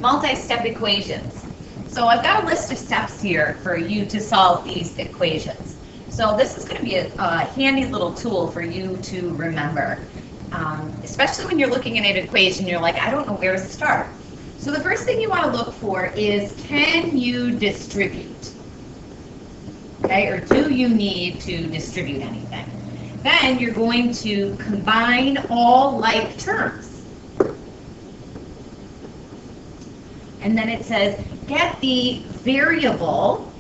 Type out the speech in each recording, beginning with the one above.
multi-step equations. So I've got a list of steps here for you to solve these equations. So this is going to be a handy little tool for you to remember, especially when you're looking at an equation, you're like, I don't know where to start. So the first thing you want to look for is, can you distribute? Okay, or do you need to distribute anything? Then you're going to combine all like terms. And then it says, get the variable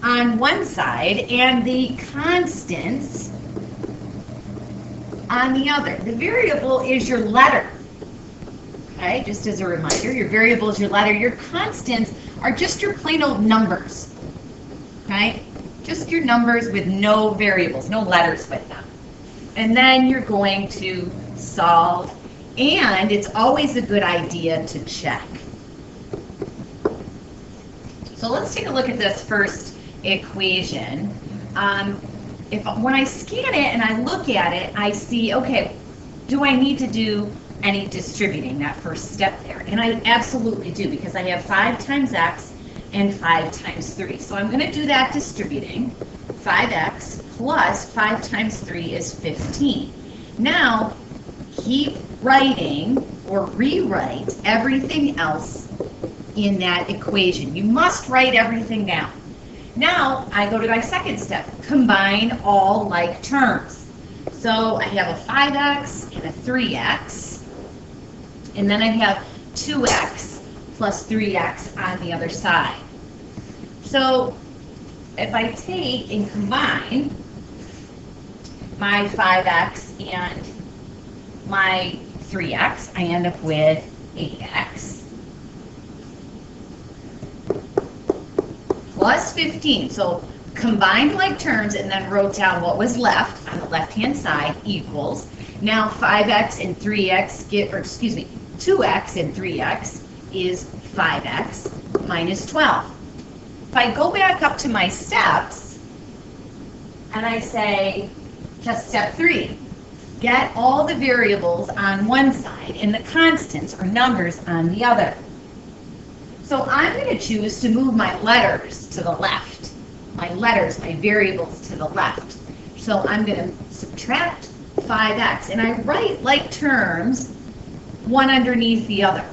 on one side and the constants on the other. The variable is your letter. Okay, just as a reminder, your variable is your letter. Your constants are just your plain old numbers. Okay, just your numbers with no variables, no letters with them. And then you're going to solve. And it's always a good idea to check. So let's take a look at this first equation. When I scan it and I look at it, I see, okay, do I need to do any distributing, that first step there? And I absolutely do, because I have 5 times x and 5 times 3. So I'm going to do that distributing. 5x plus 5 times 3 is 15. Now, keep writing or rewrite everything else in that equation. You must write everything down. Now I go to my second step, combine all like terms. So I have a 5x and a 3x, and then I have 2x plus 3x on the other side. So if I take and combine my 5x and my 3x, I end up with 8x plus 15. So combined like terms and then wrote down what was left on the left-hand side equals. Now 5x and 3x get, or excuse me, 2x and 3x is 5x minus 12. If I go back up to my steps and I say, just step 3, get all the variables on one side and the constants or numbers on the other. So I'm going to choose to move my letters to the left. My letters, my variables to the left. So I'm going to subtract 5x, and I write like terms one underneath the other.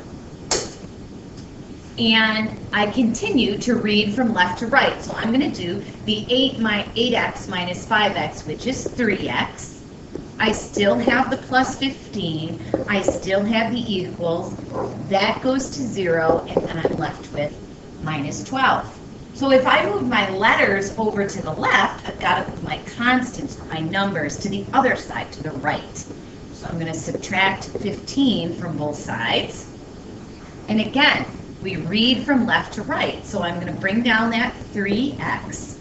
And I continue to read from left to right. So I'm going to do the 8x minus 5x, which is 3x. I still have the plus 15, I still have the equals, that goes to 0, and then I'm left with minus 12. So if I move my letters over to the left, I've got to move my constants, or my numbers, to the other side, to the right. So I'm going to subtract 15 from both sides. And again, we read from left to right, so I'm going to bring down that 3x,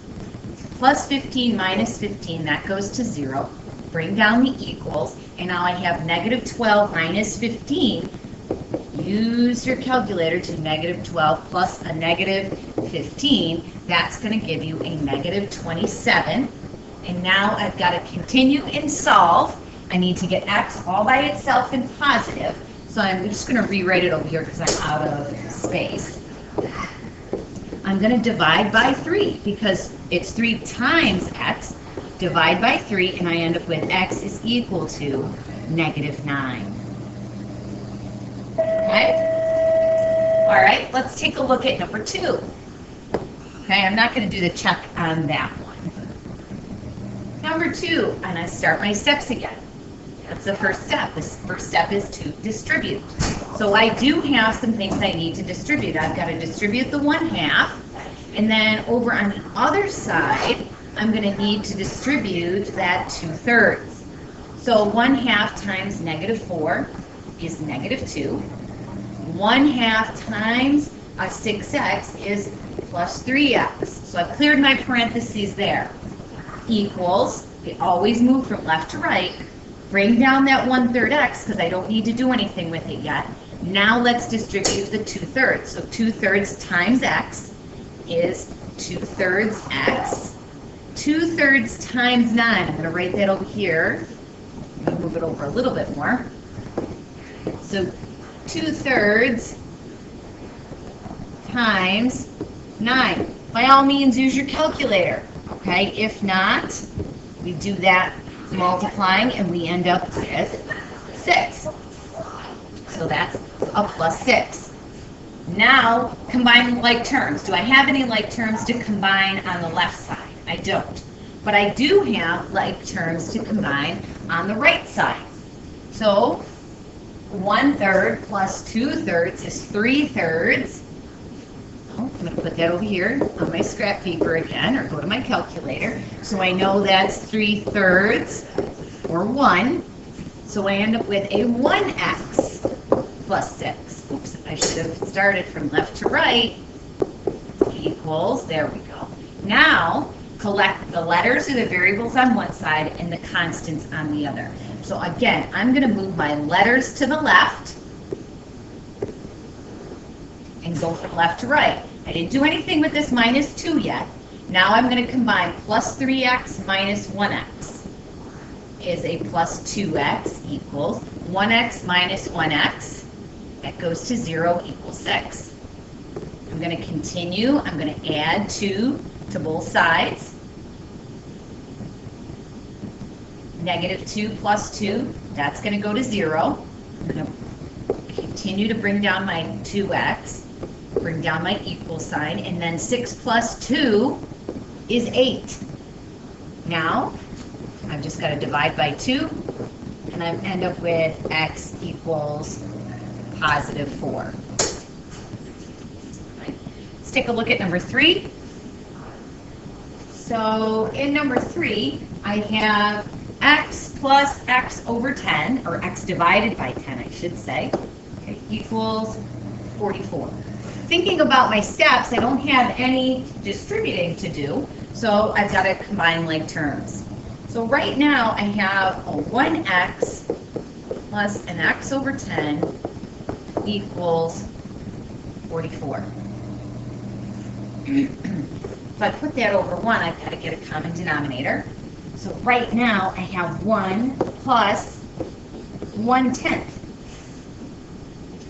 plus 15 minus 15, that goes to 0. Bring down the equals, and now I have negative 12 minus 15. Use your calculator to negative 12 plus a negative 15. That's going to give you a negative 27. And now I've got to continue and solve. I need to get x all by itself in positive. So I'm just going to rewrite it over here because I'm out of space. I'm going to divide by 3 because it's 3 times x. Divide by 3, and I end up with x is equal to negative 9. Okay? All right, let's take a look at number 2. Okay, I'm not going to do the check on that one. Number 2, and I start my steps again. That's the first step. This first step is to distribute. So I do have some things I need to distribute. I've got to distribute the 1/2, and then over on the other side, I'm going to need to distribute that 2/3. So 1/2 times negative 4 is negative 2. 1/2 times a 6x is plus 3x. So I've cleared my parentheses there. Equals, we always move from left to right. Bring down that 1/3 x because I don't need to do anything with it yet. Now let's distribute the 2/3. So 2/3 times x is 2/3 x. 2/3 times 9, I'm going to write that over here. I'm going to move it over a little bit more. So 2/3 times 9. By all means, use your calculator, okay? If not, we do that multiplying and we end up with 6. So that's a plus 6. Now, combine like terms. Do I have any like terms to combine on the left side? I don't. But I do have like terms to combine on the right side. So 1/3 plus 2/3 is 3/3. Oh, I'm going to put that over here on my scrap paper again, or go to my calculator. So I know that's 3/3, or 1. So I end up with a 1x plus 6. Oops, I should have started from left to right. Equals, there we go. Now, collect the letters or the variables on one side and the constants on the other. So again, I'm going to move my letters to the left and go from left to right. I didn't do anything with this minus 2 yet. Now I'm going to combine plus 3x minus 1x is a plus 2x equals 1x minus 1x. That goes to 0 equals 6. I'm going to continue. I'm going to add 2 to both sides. Negative 2 plus 2, that's going to go to 0. I'm going to continue to bring down my 2x, bring down my equal sign, and then 6 plus 2 is 8. Now, I've just got to divide by 2, and I end up with x equals positive 4. Let's take a look at number 3. So in number 3, I have x plus x over 10, or x divided by 10, I should say, okay, equals 44. Thinking about my steps, I don't have any distributing to do, so I've got to combine like terms. So right now I have a 1x plus an x over 10 equals 44. If I put that over 1, I've got to get a common denominator. So right now I have 1 plus 1/10.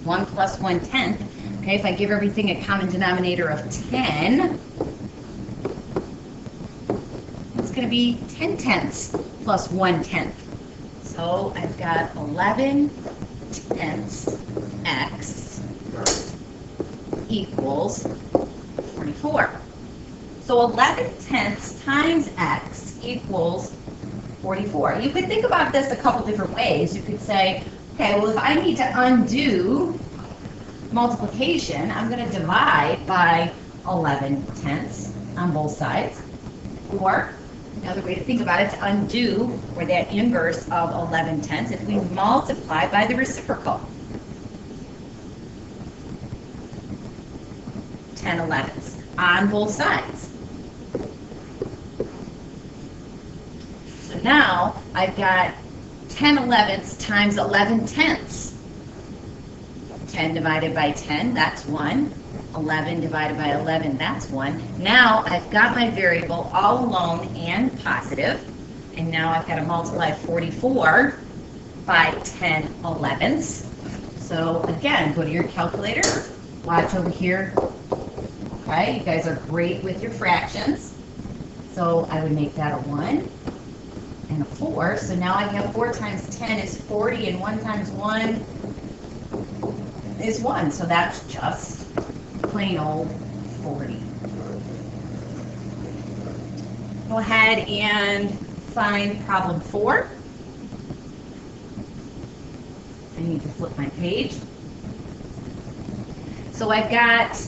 1 plus 1/10. Okay, if I give everything a common denominator of 10, it's going to be 10/10 plus 1/10. So I've got 11/10 x equals 44. So 11/10 times x equals 44. You could think about this a couple different ways. You could say, okay, well, if I need to undo multiplication, I'm going to divide by 11/10 on both sides. Or another way to think about it, to undo, or that inverse of 11/10, if we multiply by the reciprocal. 10/11 on both sides. So now I've got 10/11 times 11/10. 10 divided by 10, that's 1. 11 divided by 11, that's 1. Now I've got my variable all alone and positive, and now I've got to multiply 44 by 10/11. So again, go to your calculator, watch over here. Okay, you guys are great with your fractions. So I would make that a 1 and a 4. So now I have 4 times 10 is 40, and 1 times 1 is 1. So that's just plain old 40. Go ahead and find problem 4. I need to flip my page. So I've got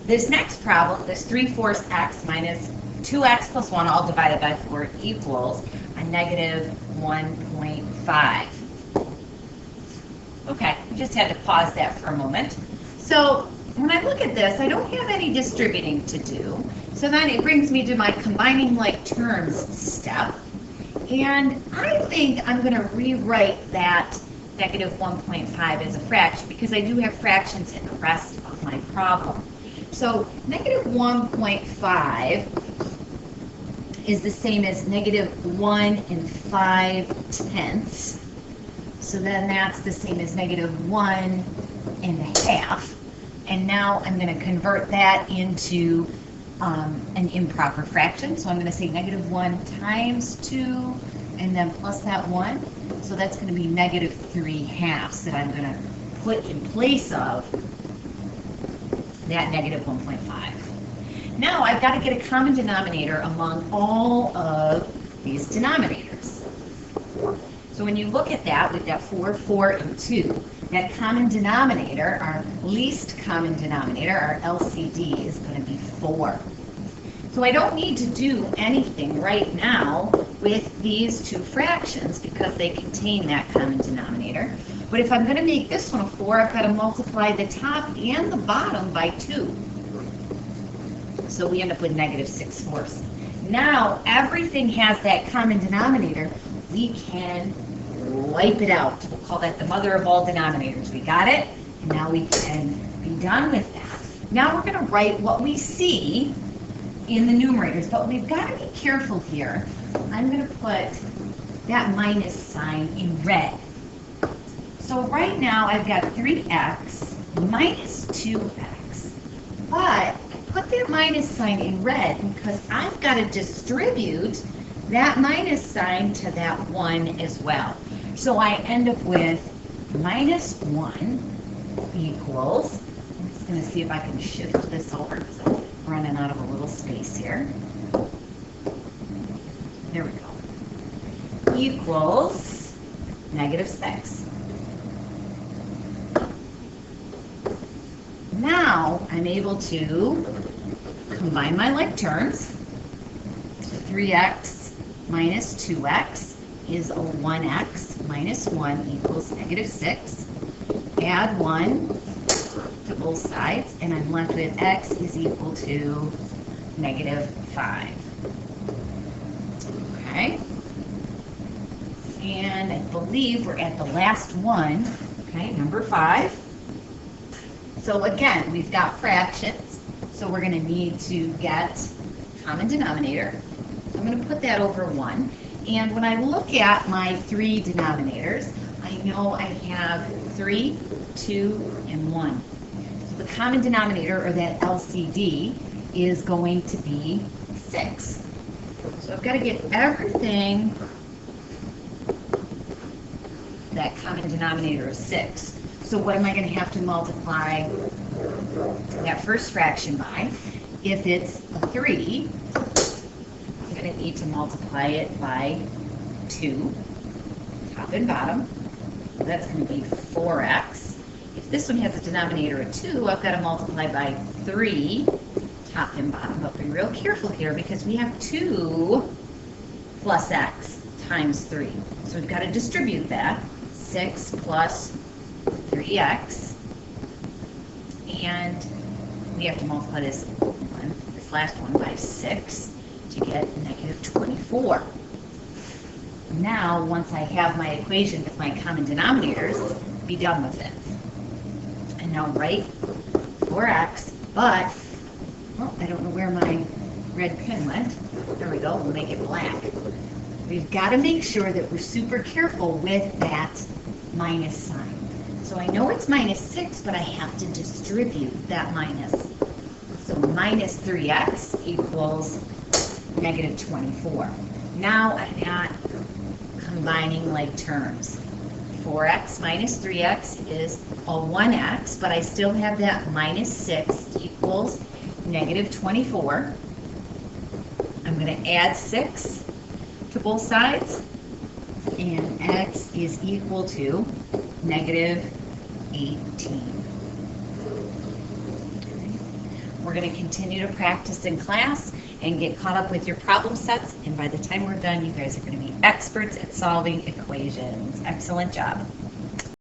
this next problem, this 3/4 x minus 2x plus 1 all divided by 4 equals a negative 1.5. Okay, I just had to pause that for a moment. So when I look at this, I don't have any distributing to do. So then it brings me to my combining like terms step. And I think I'm going to rewrite that negative 1.5 as a fraction, because I do have fractions in the rest of my problem. So negative 1.5 is the same as negative 1 5/10 So then that's the same as -1.5. And now I'm going to convert that into an improper fraction. So I'm going to say -1 times 2 and then plus that 1. So that's going to be -3/2 that I'm going to put in place of that -1.5. Now I've got to get a common denominator among all of these denominators. So when you look at that, we've got 4, 4, and 2. That common denominator, our least common denominator, our LCD, is going to be 4. So I don't need to do anything right now with these two fractions because they contain that common denominator. But if I'm going to make this one a 4, I've got to multiply the top and the bottom by 2. So we end up with -6/4. Now everything has that common denominator. We can wipe it out. We'll call that the mother of all denominators. We got it? And now we can be done with that. Now we're going to write what we see in the numerators, but we've got to be careful here. I'm going to put that minus sign in red. So right now I've got 3x minus 2x, but I put that minus sign in red because I've got to distribute that minus sign to that 1 as well. So I end up with -1 equals, I'm just going to see if I can shift this over because I'm running out of a little space here. There we go. Equals -6. Now I'm able to combine my like terms. 3x minus 2x is a 1x minus 1 equals -6. Add 1 to both sides, and I'm left with x is equal to -5. Okay? And I believe we're at the last one, okay, number 5. So again, we've got fractions, so we're going to need to get common denominator. I'm going to put that over 1. And when I look at my 3 denominators, I know I have 3, 2, and 1. So the common denominator, or that LCD, is going to be 6. So I've got to get everything, that common denominator is 6. So what am I going to have to multiply that first fraction by? If it's a 3, I'm going to need to multiply it by 2, top and bottom. So that's going to be 4x. If this one has a denominator of 2, I've got to multiply by 3, top and bottom. But be real careful here because we have 2 plus x times 3. So we've got to distribute that. 6 plus 3x. And we have to multiply this last one by 6 to get -24. Now, once I have my equation with my common denominators, be done with it. And now write 4x, but, well, I don't know where my red pen went. There we go, we'll make it black. We've got to make sure that we're super careful with that minus sign. So I know it's -6, but I have to distribute that minus. So minus 3x equals -24. Now I'm not combining like terms. 4x minus 3x is a 1x, but I still have that -6 equals -24. I'm going to add 6 to both sides, and x is equal to -18. We're going to continue to practice in class and get caught up with your problem sets, and by the time we're done, you guys are going to be experts at solving equations. Excellent job.